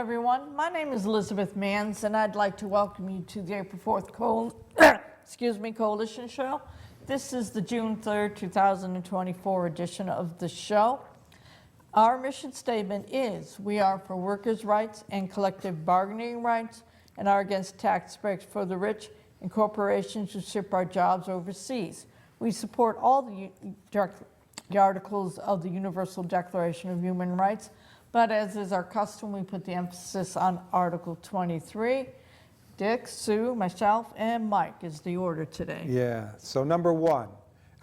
everyone. My name is Elizabeth Manns, and I'd like to welcome you to the April 4th Coalition Show. This is the June 3rd, 2024 edition of the show. Our mission statement is, we are for workers' rights and collective bargaining rights and are against tax breaks for the rich and corporations who ship our jobs overseas. We support all the articles of the Universal Declaration of Human Rights, but as is our custom, we put the emphasis on Article 23. Dick, Sue, myself, and Mike is the order today. Yeah, so number one,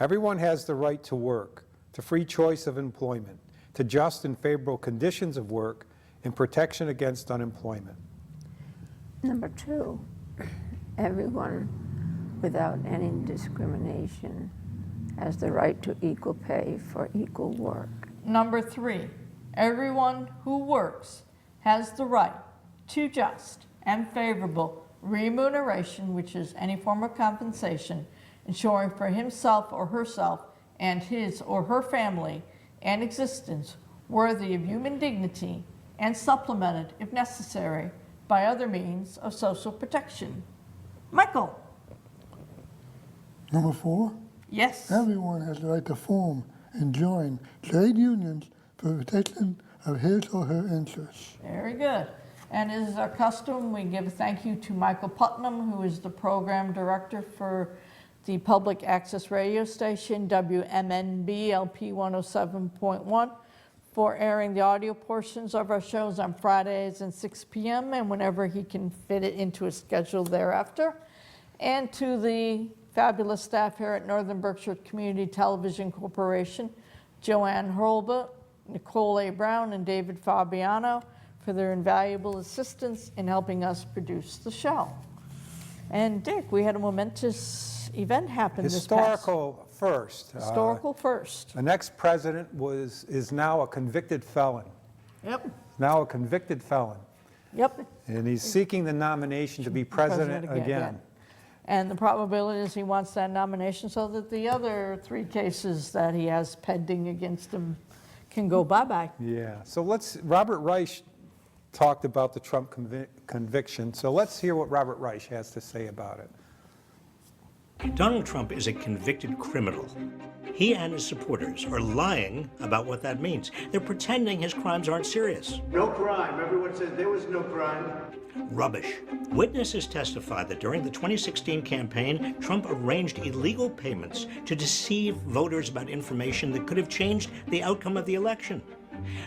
everyone has the right to work, to free choice of employment, to just and favorable conditions of work, and protection against unemployment. Number two, everyone without any discrimination has the right to equal pay for equal work. Number three, everyone who works has the right to just and favorable remuneration, which is any form of compensation, ensuring for himself or herself and his or her family an existence worthy of human dignity and supplemented, if necessary, by other means of social protection. Michael. Number four, Yes. everyone has the right to form and join trade unions for protection of his or her interests. Very good. And as is our custom, we give a thank you to Michael Putnam, who is the program director for the public access radio station, WMNB LP 107.1, for airing the audio portions of our shows on Fridays at 6 p.m. and whenever he can fit it into a schedule thereafter. And to the fabulous staff here at Northern Berkshire Community Television Corporation, Joanne Hurlbut, Nicole A. Brown, and David Fabiano, for their invaluable assistance in helping us produce the show. And Dick, we had a momentous event happen Historical first. Historical first. The next president is now a convicted felon. Yep. Now a convicted felon. Yep. And he's seeking the nomination to be president again. And the probability is he wants that nomination so that the other 3 cases that he has pending against him can go bye-bye. Yeah, so Robert Reich talked about the Trump conviction, so let's hear what Robert Reich has to say about it. Donald Trump is a convicted criminal. He and his supporters are lying about what that means. They're pretending his crimes aren't serious. No crime. Everyone says there was no crime. Rubbish. Witnesses testified that during the 2016 campaign, Trump arranged illegal payments to deceive voters about information that could have changed the outcome of the election.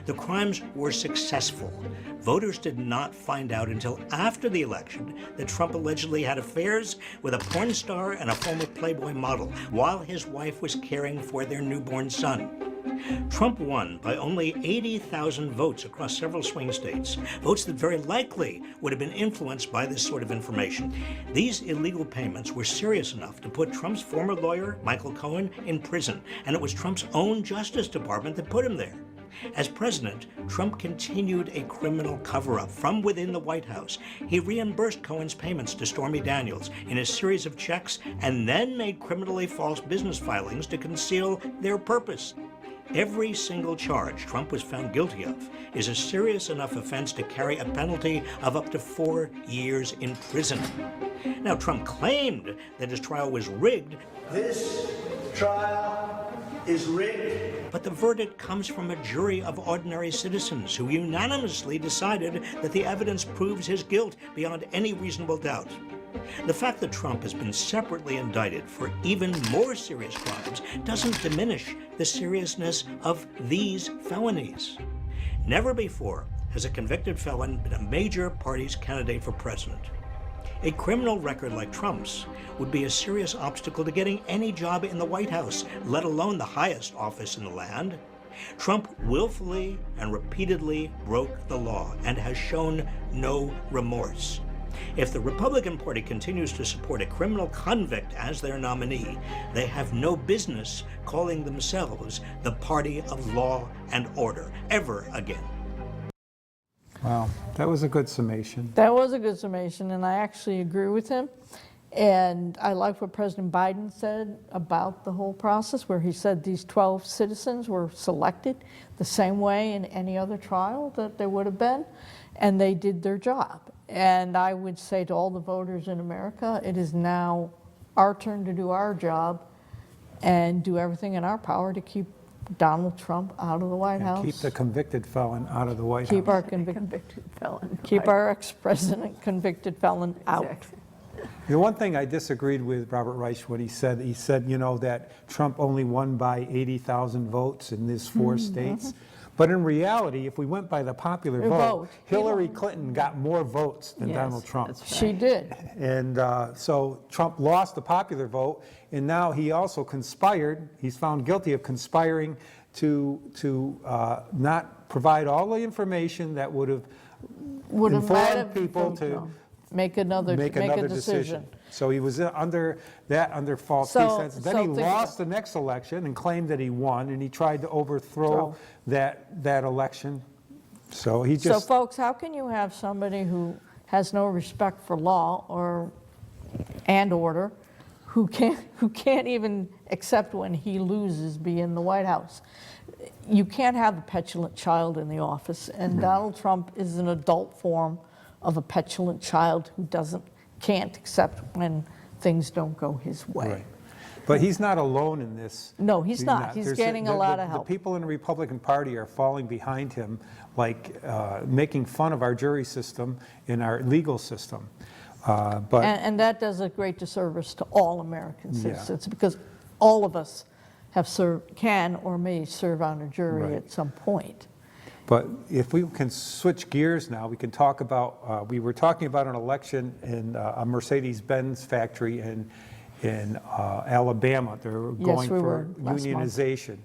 The crimes were successful. Voters did not find out until after the election that Trump allegedly had affairs with a porn star and a former Playboy model while his wife was caring for their newborn son. Trump won by only 80,000 votes across several swing states, votes that very likely would have been influenced by this sort of information. These illegal payments were serious enough to put Trump's former lawyer, Michael Cohen, in prison, and it was Trump's own Justice Department that put him there. As president, Trump continued a criminal cover-up from within the White House. He reimbursed Cohen's payments to Stormy Daniels in a series of checks and then made criminally false business filings to conceal their purpose. Every single charge Trump was found guilty of is a serious enough offense to carry a penalty of up to 4 years in prison. Now, Trump claimed that his trial was rigged. This trial is rigged. But the verdict comes from a jury of ordinary citizens who unanimously decided that the evidence proves his guilt beyond any reasonable doubt. The fact that Trump has been separately indicted for even more serious crimes doesn't diminish the seriousness of these felonies. Never before has a convicted felon been a major party's candidate for president. A criminal record like Trump's would be a serious obstacle to getting any job in the White House, let alone the highest office in the land. Trump willfully and repeatedly broke the law and has shown no remorse. If the Republican Party continues to support a criminal convict as their nominee, they have no business calling themselves the party of law and order ever again. Wow, that was a good summation. That was a good summation, and I actually agree with him. And I like what President Biden said about the whole process, where he said these 12 citizens were selected the same way in any other trial that there would have been, and they did their job. And I would say to all the voters in America, it is now our turn to do our job and do everything in our power to keep Donald Trump out of the White House. Keep the convicted felon out of the White Keep House. our Convicted felon. keep Right. our ex-president convicted felon out. Exactly. The one thing I disagreed with Robert Reich when he said, that Trump only won by 80,000 votes in these 4 states. But in reality, if we went by the popular vote, He Hillary won. Clinton got more votes than Yes, Donald Trump. that's She did. And so Trump lost the popular vote, and now he also conspired, he's found guilty of conspiring to not provide all the information that would have Might informed have people to make another decision. So he was under false So- pretense. Then so he think lost the next election and claimed that he won, and he tried to overthrow that election. So he So just, folks, how can you have somebody who has no respect for law and order, who can't even accept when he loses be in the White House? You can't have a petulant child in the office, and Donald Trump is an adult form of a petulant child who can't accept when things don't go his way. right. But he's not alone in this. No, he's not. He's There's getting a lot of help. The people in the Republican Party are falling behind him, like making fun of our jury system and our legal system. But And that does a great disservice to all American Yeah. citizens, because all of us have can or may serve on a jury Right. at some point. But if we can switch gears now, we can talk about, we were talking about an election in a Mercedes-Benz factory in Alabama. They're going we for were last month. unionization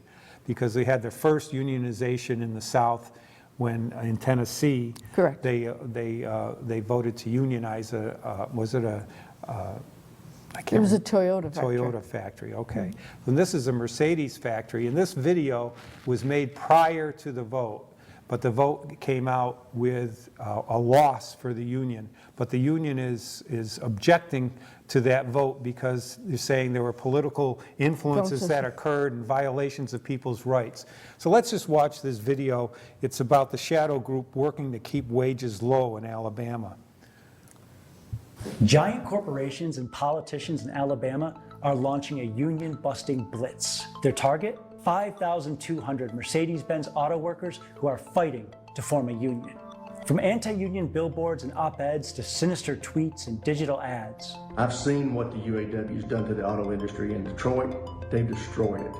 because they had their first unionization in the South when in Tennessee. Correct. They voted to unionize It was a Toyota factory. Toyota factory, okay. And this is a Mercedes factory, and this video was made prior to the vote, but the vote came out with a loss for the union. But the union is objecting to that vote because they're saying there were political influences that occurred and violations of people's rights. So let's just watch this video. It's about the shadow group working to keep wages low in Alabama. Giant corporations and politicians in Alabama are launching a union-busting blitz. Their target? 5,200 Mercedes-Benz auto workers who are fighting to form a union. From anti-union billboards and op-eds to sinister tweets and digital ads. I've seen what the UAW has done to the auto industry in Detroit. They've destroyed it.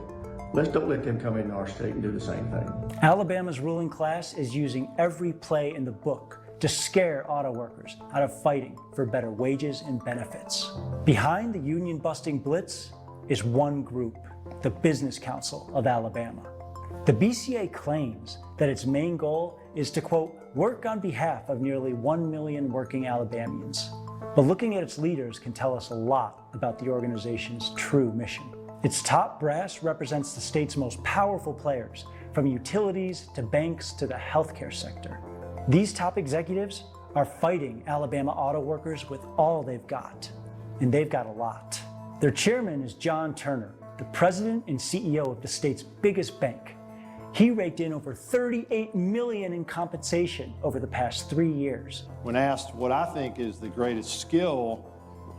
Let's don't let them come into our state and do the same thing. Alabama's ruling class is using every play in the book to scare auto workers out of fighting for better wages and benefits. Behind the union-busting blitz is one group, the Business Council of Alabama. The BCA claims that its main goal is to, quote, work on behalf of nearly 1 million working Alabamians. But looking at its leaders can tell us a lot about the organization's true mission. Its top brass represents the state's most powerful players, from utilities to banks to the healthcare sector. These top executives are fighting Alabama auto workers with all they've got, and they've got a lot. Their chairman is John Turner, the president and CEO of the state's biggest bank. He raked in over $38 million in compensation over the past 3 years. When asked what I think is the greatest skill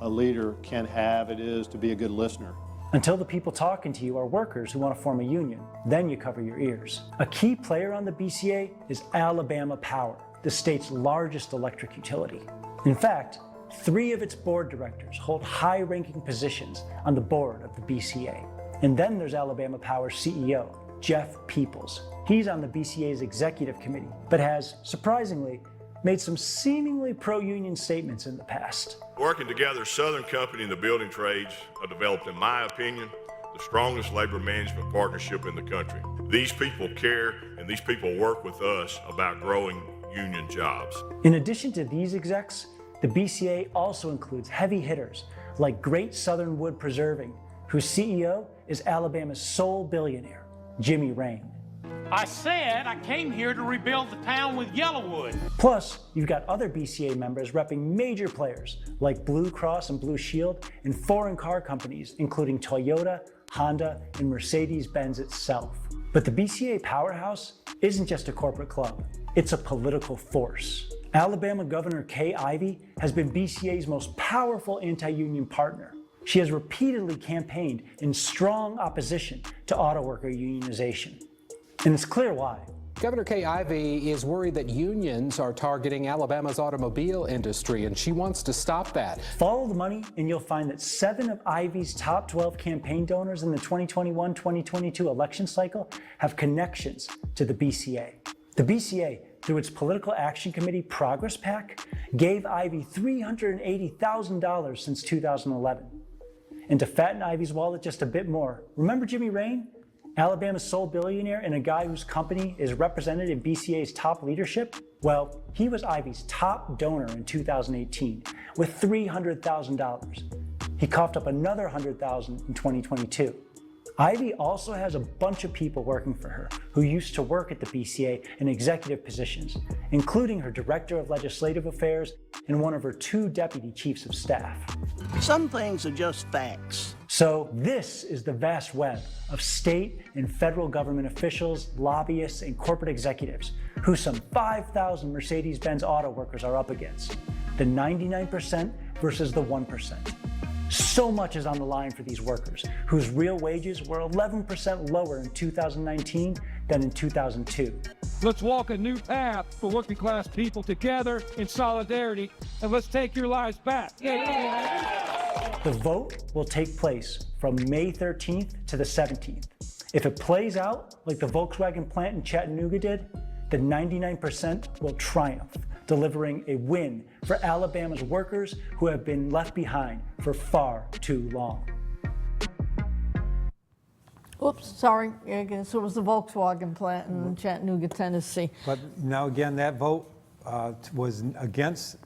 a leader can have, it is to be a good listener. Until the people talking to you are workers who want to form a union, then you cover your ears. A key player on the BCA is Alabama Power, the state's largest electric utility. In fact, 3 of its board directors hold high-ranking positions on the board of the BCA. And then there's Alabama Power's CEO, Jeff Peoples. He's on the BCA's executive committee, but has, surprisingly, made some seemingly pro-union statements in the past. Working together, Southern Company and the building trades have developed, in my opinion, the strongest labor management partnership in the country. These people care and these people work with us about growing union jobs. In addition to these execs, the BCA also includes heavy hitters like Great Southern Wood Preserving, whose CEO is Alabama's sole billionaire, Jimmy Rain. I said I came here to rebuild the town with Yellowwood. Plus, you've got other BCA members repping major players like Blue Cross and Blue Shield and foreign car companies, including Toyota, Honda, and Mercedes-Benz itself. But the BCA powerhouse isn't just a corporate club, it's a political force. Alabama Governor Kay Ivey has been BCA's most powerful anti-union partner. She has repeatedly campaigned in strong opposition to auto worker unionization. And it's clear why. Governor Kay Ivey is worried that unions are targeting Alabama's automobile industry, and she wants to stop that. Follow the money, and you'll find that 7 of Ivey's top 12 campaign donors in the 2021-2022 election cycle have connections to the BCA. The BCA, through its Political Action Committee Progress PAC, gave Ivey $380,000 since 2011. And to fatten Ivey's wallet just a bit more, remember Jimmy Raine? Alabama's sole billionaire and a guy whose company is represented in BCA's top leadership? Well, he was Ivey's top donor in 2018 with $300,000. He coughed up another $100,000 in 2022. Ivey also has a bunch of people working for her who used to work at the BCA in executive positions, including her Director of Legislative Affairs and one of her 2 deputy chiefs of staff. Some things are just facts. So this is the vast web of state and federal government officials, lobbyists, and corporate executives who some 5,000 Mercedes-Benz auto workers are up against. The 99% versus the 1%. So much is on the line for these workers, whose real wages were 11% lower in 2019 than in 2002. Let's walk a new path for working class people together in solidarity, and let's take your lives back. The vote will take place from May 13th to the 17th. If it plays out like the Volkswagen plant in Chattanooga did, the 99% will triumph, delivering a win for Alabama's workers who have been left behind for far too long. Oops, sorry. So it was the Volkswagen plant in Chattanooga, Tennessee. But now again, that vote was against,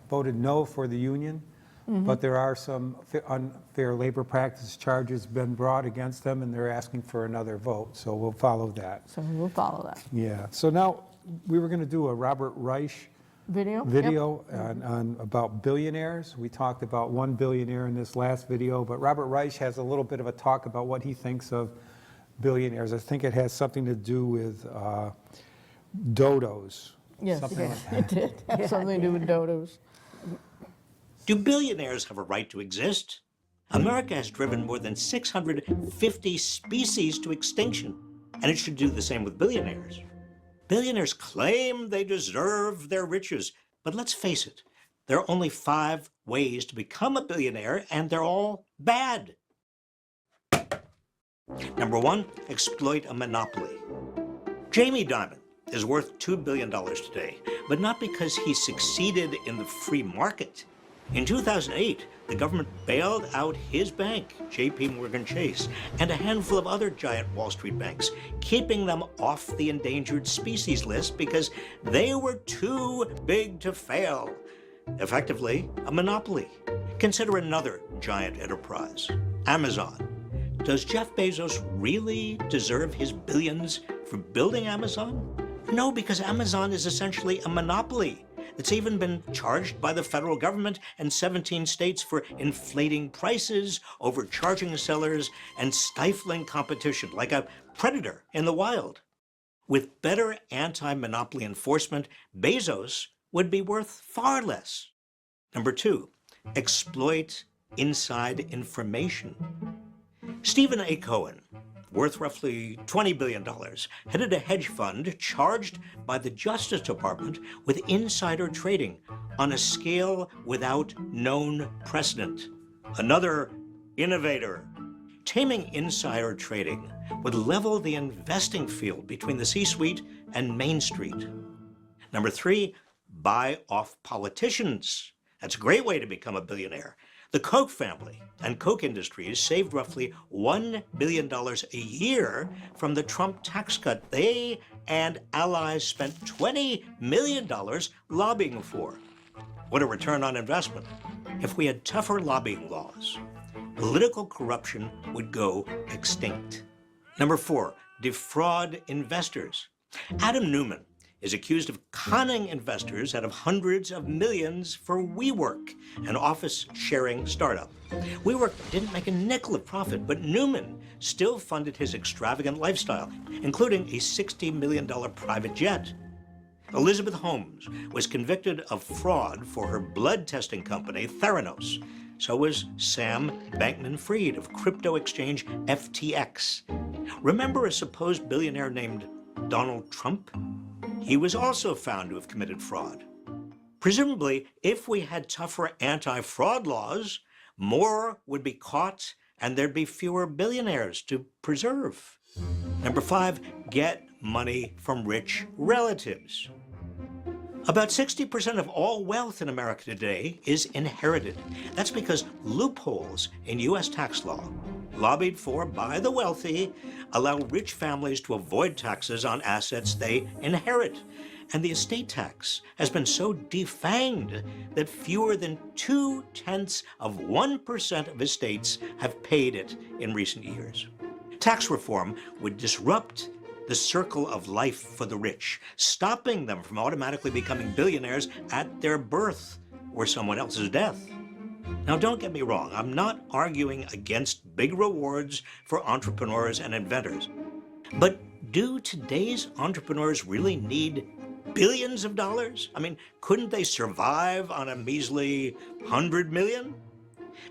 voted no for the union. But there are some unfair labor practice charges been brought against them, and they're asking for another vote. So we'll follow that. So we'll follow that. Yeah. So now we were going to do a Robert Reich Video on about billionaires. We talked about one billionaire in this last video, but Robert Reich has a little bit of a talk about what he thinks of billionaires. I think it has something to do with dodos. Yes, something like that. it did. Have something to do with dodos. Do billionaires have a right to exist? America has driven more than 650 species to extinction, and it should do the same with billionaires. Billionaires claim they deserve their riches, but let's face it, there are only 5 ways to become a billionaire, and they're all bad. Number 1, exploit a monopoly. Jamie Dimon is worth $2 billion today, but not because he succeeded in the free market. In 2008, the government bailed out his bank, JP Morgan Chase, and a handful of other giant Wall Street banks, keeping them off the endangered species list because they were too big to fail. Effectively, a monopoly. Consider another giant enterprise, Amazon. Does Jeff Bezos really deserve his billions for building Amazon? No, because Amazon is essentially a monopoly. It's even been charged by the federal government and 17 states for inflating prices, overcharging sellers, and stifling competition like a predator in the wild. With better anti-monopoly enforcement, Bezos would be worth far less. Number 2, exploit inside information. Stephen A. Cohen, worth roughly $20 billion, headed a hedge fund charged by the Justice Department with insider trading on a scale without known precedent. Another innovator. Taming insider trading would level the investing field between the C-suite and Main Street. Number 3, buy off politicians. That's a great way to become a billionaire. The Koch family and Koch Industries saved roughly $1 billion a year from the Trump tax cut they and allies spent $20 million lobbying for. What a return on investment. If we had tougher lobbying laws, political corruption would go extinct. Number 4, defraud investors. Adam Neumann is accused of conning investors out of hundreds of millions for WeWork, an office-sharing startup. WeWork didn't make a nickel of profit, but Neumann still funded his extravagant lifestyle, including a $60 million private jet. Elizabeth Holmes was convicted of fraud for her blood testing company, Theranos. So was Sam Bankman-Fried of crypto exchange FTX. Remember a supposed billionaire named Donald Trump? He was also found to have committed fraud. Presumably, if we had tougher anti-fraud laws, more would be caught and there'd be fewer billionaires to preserve. Number 5, get money from rich relatives. About 60% of all wealth in America today is inherited. That's because loopholes in U.S. tax law, lobbied for by the wealthy, allow rich families to avoid taxes on assets they inherit. And the estate tax has been so defanged that fewer than 0.2% of estates have paid it in recent years. Tax reform would disrupt the circle of life for the rich, stopping them from automatically becoming billionaires at their birth or someone else's death. Now, don't get me wrong, I'm not arguing against big rewards for entrepreneurs and inventors. But do today's entrepreneurs really need billions of dollars? I mean, couldn't they survive on a measly 100 million?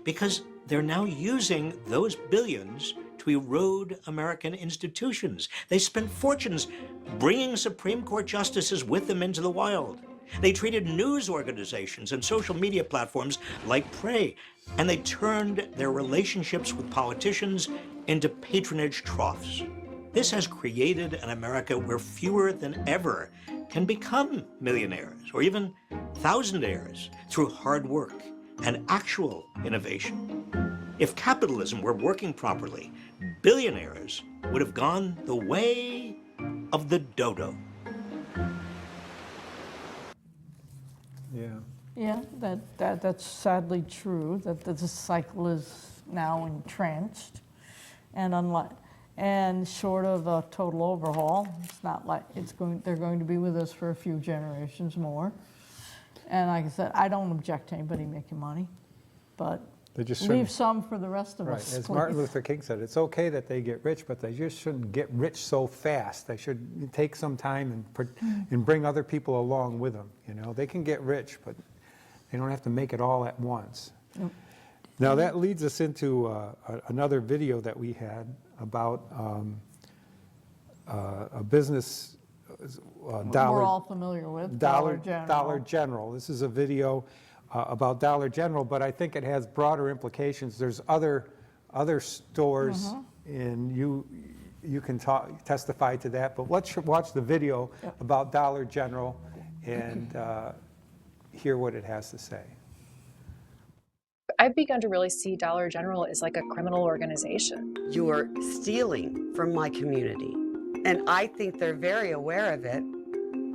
Because they're now using those billions to erode American institutions. They spent fortunes bringing Supreme Court justices with them into the wild. They treated news organizations and social media platforms like prey, and they turned their relationships with politicians into patronage troughs. This has created an America where fewer than ever can become millionaires or even thousandaires through hard work and actual innovation. If capitalism were working properly, billionaires would have gone the way of the dodo. Yeah. Yeah, that's sadly true, that the cycle is now entrenched. And short of a total overhaul, it's not like they're going to be with us for a few generations more. And like I said, I don't object to anybody making money, but leave some for the rest of us. Right, as Martin Luther King said, it's okay that they get rich, but they just shouldn't get rich so fast. They should take some time and bring other people along with them. You know, they can get rich, but they don't have to make it all at once. Yep. Now that leads us into another video that we had about a business, we're all familiar with, Dollar General. Dollar General. This is a video about Dollar General, but I think it has broader implications. There's other stores, and you can testify to that. But let's watch the video about Dollar General and hear what it has to say. I've begun to really see Dollar General as like a criminal organization. You're stealing from my community, and I think they're very aware of it.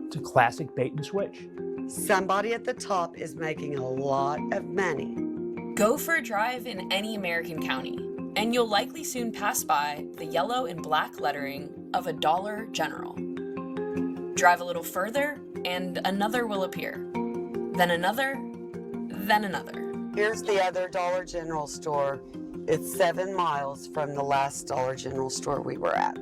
It's a classic bait and switch. Somebody at the top is making a lot of money. Go for a drive in any American county, and you'll likely soon pass by the yellow and black lettering of a Dollar General. Drive a little further, and another will appear. Then another, then another. Here's the other Dollar General store. It's 7 miles from the last Dollar General store we were at.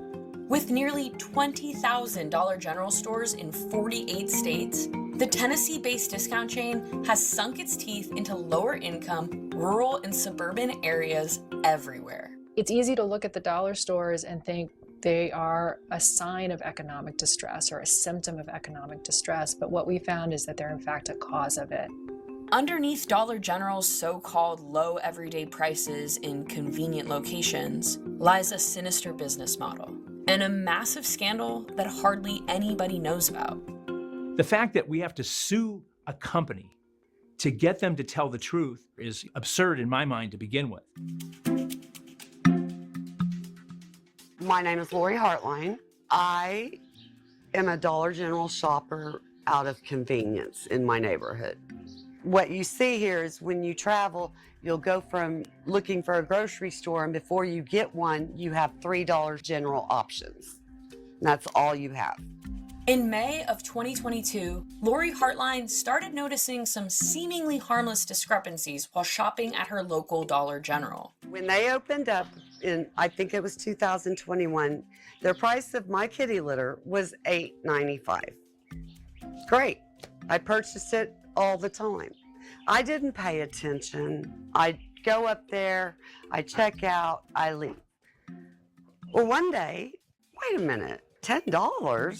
With nearly 20,000 Dollar General stores in 48 states, the Tennessee-based discount chain has sunk its teeth into lower-income, rural, and suburban areas everywhere. It's easy to look at the dollar stores and think they are a sign of economic distress or a symptom of economic distress, but what we found is that they're in fact a cause of it. Underneath Dollar General's so-called low everyday prices in convenient locations lies a sinister business model and a massive scandal that hardly anybody knows about. The fact that we have to sue a company to get them to tell the truth is absurd in my mind to begin with. My name is Lori Hartline. I am a Dollar General shopper out of convenience in my neighborhood. What you see here is when you travel, you'll go from looking for a grocery store, and before you get one, you have $3 General options. That's all you have. In May of 2022, Lori Hartline started noticing some seemingly harmless discrepancies while shopping at her local Dollar General. When they opened up in, I think it was 2021, their price of my kitty litter was $8.95. Great. I purchased it all the time. I didn't pay attention. I go up there, I check out, I leave. Well, one day, wait a minute, $10?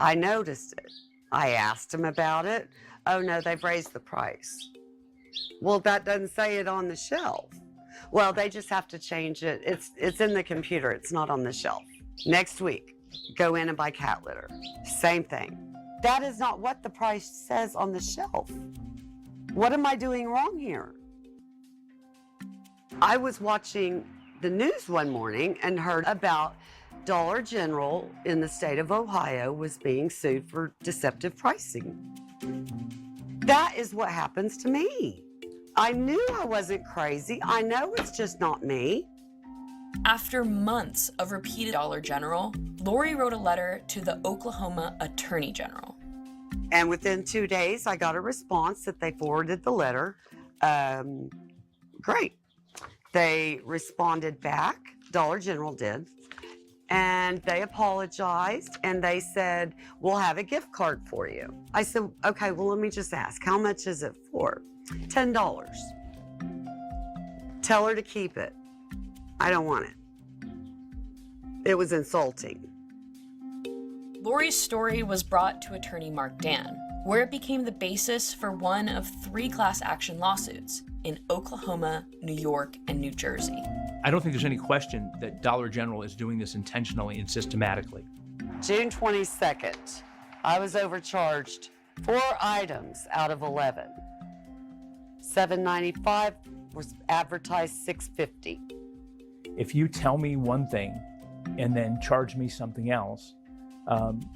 I noticed it. I asked him about it. Oh no, they've raised the price. Well, that doesn't say it on the shelf. Well, they just have to change it. It's in the computer, it's not on the shelf. Next week, go in and buy cat litter. Same thing. That is not what the price says on the shelf. What am I doing wrong here? I was watching the news one morning and heard about Dollar General in the state of Ohio was being sued for deceptive pricing. That is what happens to me. I knew I wasn't crazy. I know it's just not me. After months of repeated Dollar General, Lori wrote a letter to the Oklahoma Attorney General. And within 2 days, I got a response that they forwarded the letter. Great. They responded back, Dollar General did, and they apologized and they said, we'll have a gift card for you. I said, okay, well, let me just ask, how much is it for? $10. Tell her to keep it. I don't want it. It was insulting. Lori's story was brought to attorney Mark Dan, where it became the basis for one of 3 class action lawsuits in Oklahoma, New York, and New Jersey. I don't think there's any question that Dollar General is doing this intentionally and systematically. June 22nd, I was overcharged 4 items out of 11. $7.95 was advertised $6.50. If you tell me one thing and then charge me something else,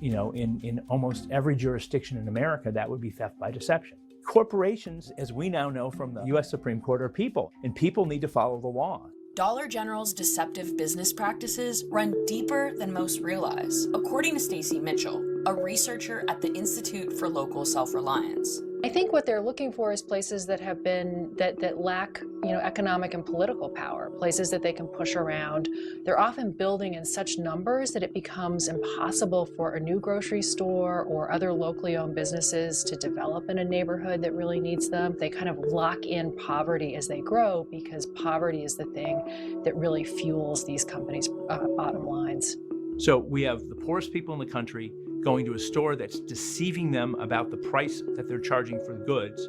in almost every jurisdiction in America, that would be theft by deception. Corporations, as we now know from the U.S. Supreme Court, are people, and people need to follow the law. Dollar General's deceptive business practices run deeper than most realize, according to Stacy Mitchell, a researcher at the Institute for Local Self-Reliance. I think what they're looking for is places that have been, that lack, economic and political power, places that they can push around. They're often building in such numbers that it becomes impossible for a new grocery store or other locally owned businesses to develop in a neighborhood that really needs them. They kind of lock in poverty as they grow because poverty is the thing that really fuels these companies' bottom lines. So we have the poorest people in the country going to a store that's deceiving them about the price that they're charging for the goods,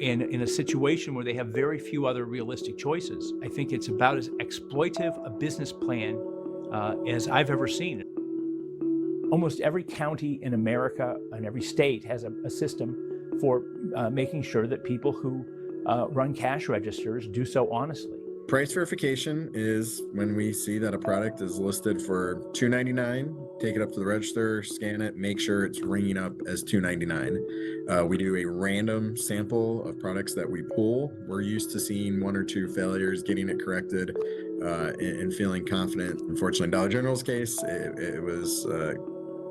in a situation where they have very few other realistic choices. I think it's about as exploitive a business plan as I've ever seen. Almost every county in America and every state has a system for making sure that people who run cash registers do so honestly. Price verification is when we see that a product is listed for $2.99, take it up to the register, scan it, make sure it's ringing up as $2.99. We do a random sample of products that we pull. We're used to seeing 1 or 2 failures, getting it corrected, and feeling confident. Unfortunately, in Dollar General's case, it was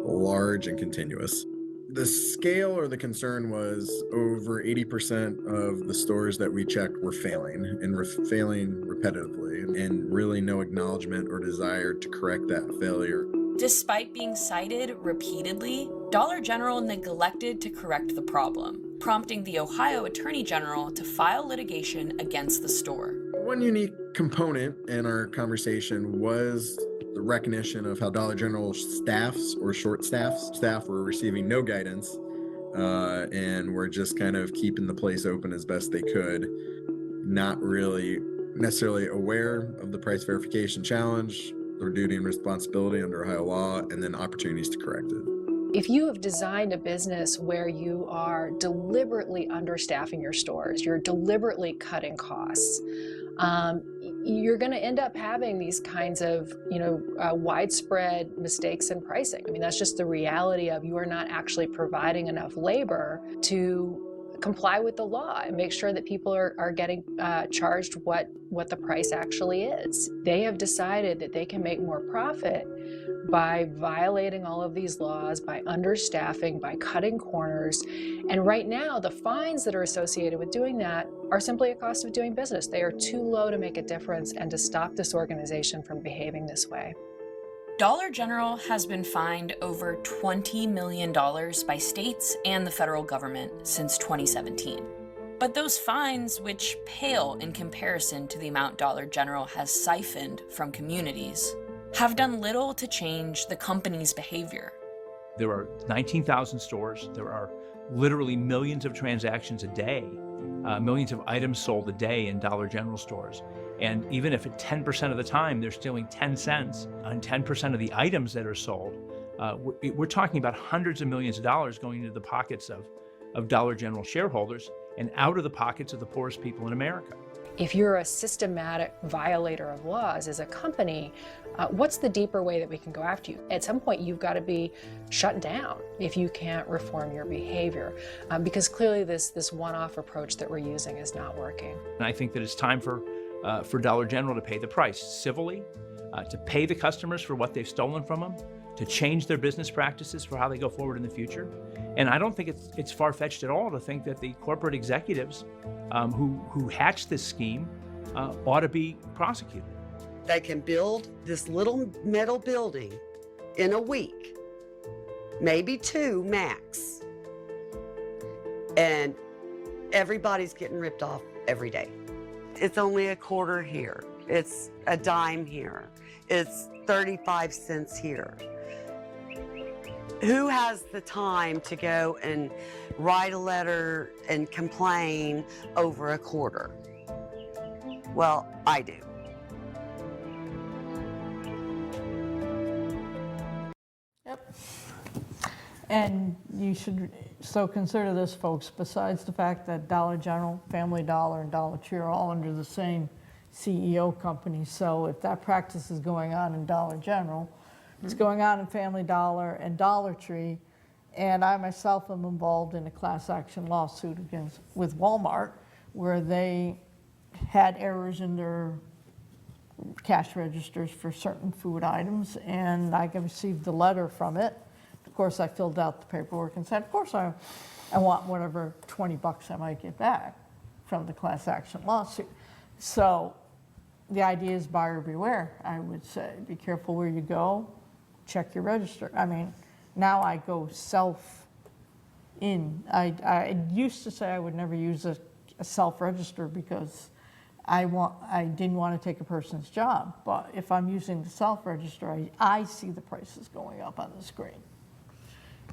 large and continuous. The scale or the concern was over 80% of the stores that we checked were failing and failing repetitively, and really no acknowledgement or desire to correct that failure. Despite being cited repeatedly, Dollar General neglected to correct the problem, prompting the Ohio Attorney General to file litigation against the store. One unique component in our conversation was the recognition of how Dollar General staffs or short staff were receiving no guidance and were just kind of keeping the place open as best they could, not really necessarily aware of the price verification challenge, their duty and responsibility under Ohio law, and then opportunities to correct it. If you have designed a business where you are deliberately understaffing your stores, you're deliberately cutting costs, you're going to end up having these kinds of, widespread mistakes in pricing. I mean, that's just the reality of you are not actually providing enough labor to comply with the law and make sure that people are getting charged what the price actually is. They have decided that they can make more profit by violating all of these laws, by understaffing, by cutting corners. And right now, the fines that are associated with doing that are simply a cost of doing business. They are too low to make a difference and to stop this organization from behaving this way. Dollar General has been fined over $20 million by states and the federal government since 2017. But those fines, which pale in comparison to the amount Dollar General has siphoned from communities, have done little to change the company's behavior. There are 19,000 stores. There are literally millions of transactions a day, millions of items sold a day in Dollar General stores. And even if at 10% of the time they're stealing 10 cents on 10% of the items that are sold, we're talking about hundreds of millions of dollars going into the pockets of Dollar General shareholders and out of the pockets of the poorest people in America. If you're a systematic violator of laws as a company, what's the deeper way that we can go after you? At some point, you've got to be shut down if you can't reform your behavior, because clearly this one-off approach that we're using is not working. And I think that it's time for Dollar General to pay the price civilly, to pay the customers for what they've stolen from them, to change their business practices for how they go forward in the future. And I don't think it's far-fetched at all to think that the corporate executives who hatched this scheme ought to be prosecuted. They can build this little metal building in a week, maybe 2 max, and everybody's getting ripped off every day. It's only a quarter here. It's a dime here. It's 35 cents here. Who has the time to go and write a letter and complain over a quarter? Well, I do. Yep. And you should so consider this, folks, besides the fact that Dollar General, Family Dollar, and Dollar Tree are all under the same CEO company. So if that practice is going on in Dollar General, it's going on in Family Dollar and Dollar Tree. And I myself am involved in a class action lawsuit with Walmart, where they had errors in their cash registers for certain food items, and I received the letter from it. Of course, I filled out the paperwork and said, of course, I want whatever $20 I might get back from the class action lawsuit. So the idea is buyer beware, I would say. Be careful where you go, check your register. I mean, now I go self-in. I used to say I would never use a self-register because I didn't want to take a person's job. But if I'm using the self-register, I see the prices going up on the screen.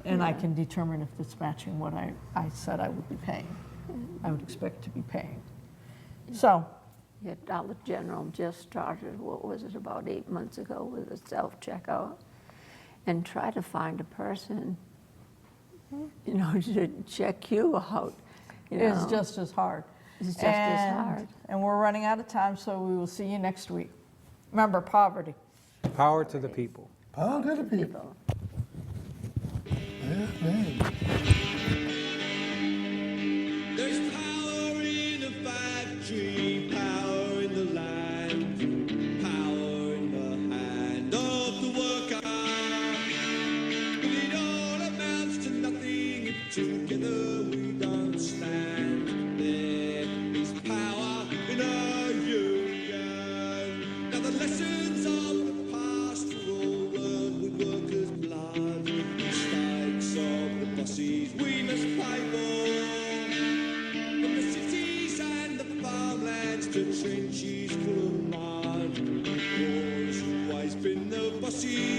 And I can determine if it's matching what I said I would be paying. I would expect to be paying. So. Yeah, Dollar General just started, what was it, about 8 months ago with a self-checkout. And try to find a person, you know, to check you out. It's just as hard. It's just as hard. And we're running out of time, so we will see you next week. Remember, poverty. Power to the people. Power to the people. Amen. There's power in the factory, power in the land, power in the hand of the worker. But it all amounts to nothing if together we don't stand. There is power in our union. Now the lessons of the past were all learned with workers' blood. The mistakes of the bosses we must pay for. From the cities and the farmlands to trenches full of mud. War's always been the bosses.